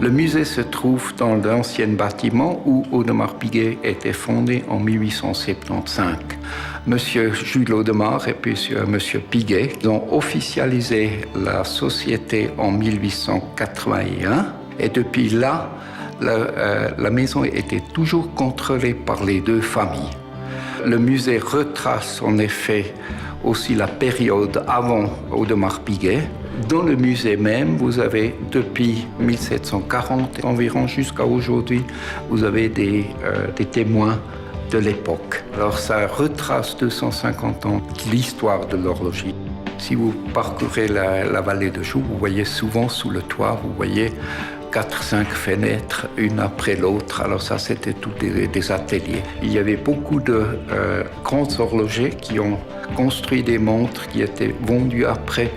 Le musée se trouve dans l'ancien bâtiment où Audemars Piguet était fondé en 1875. Monsieur Jules Audemars et puis Monsieur Piguet ont officialisé la société en 1881 et depuis là, la maison était toujours contrôlée par les deux familles. Le musée retrace en effet aussi la période avant Audemars Piguet. Dans le musée même, vous avez depuis 1740 environ jusqu'à aujourd'hui, vous avez des témoins de l'époque. Alors ça retrace 250 ans de l'histoire de l'horlogerie. Si vous parcourez la vallée de Joux, vous voyez souvent sous le toit, vous voyez 4-5 fenêtres, une après l'autre. Alors ça, c'était tous des ateliers. Il y avait beaucoup de grands horlogers qui ont construit des montres qui étaient vendues après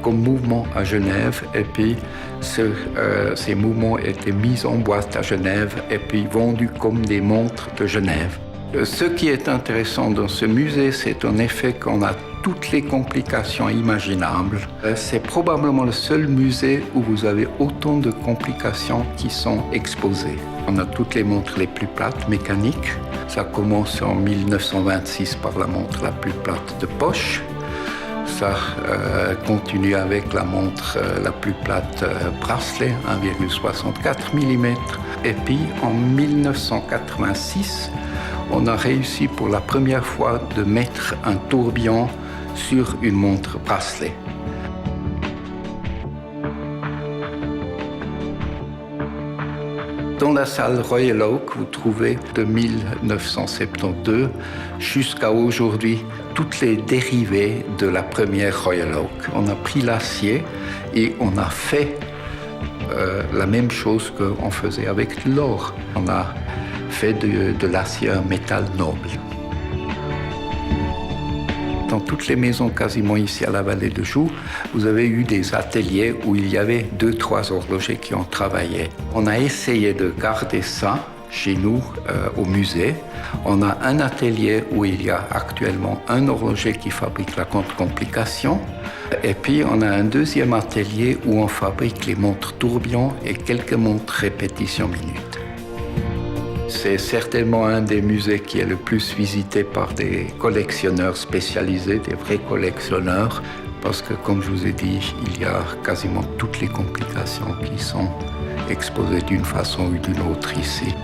comme mouvement à Genève. Et puis, ces mouvements étaient mis en boîte à Genève et puis vendus comme des montres de Genève. Ce qui est intéressant dans ce musée, c'est en effet qu'on a toutes les complications imaginables. C'est probablement le seul musée où vous avez autant de complications qui sont exposées. On a toutes les montres les plus plates, mécaniques. Ça commence en 1926 par la montre la plus plate de poche. Ça continue avec la montre la plus plate bracelet, 1,64 mm. Et puis en 1986, on a réussi pour la première fois de mettre un tourbillon sur une montre bracelet. Dans la salle Royal Oak, vous trouvez de 1972 jusqu'à aujourd'hui toutes les dérivés de la première Royal Oak. On a pris l'acier et on a fait la même chose qu'on faisait avec l'or. On a fait de l'acier un métal noble. Dans toutes les maisons quasiment ici à la vallée de Joux, vous avez eu des ateliers où il y avait 2-3 horlogers qui ont travaillé. On a essayé de garder ça chez nous au musée. On a un atelier où il y a actuellement un horloger qui fabrique la contre-complication. Et puis on a un deuxième atelier où on fabrique les montres tourbillon et quelques montres répétition minute. C'est certainement un des musées qui est le plus visité par des collectionneurs spécialisés, des vrais collectionneurs, parce que, comme je vous ai dit, il y a quasiment toutes les complications qui sont exposées d'une façon ou d'une autre ici.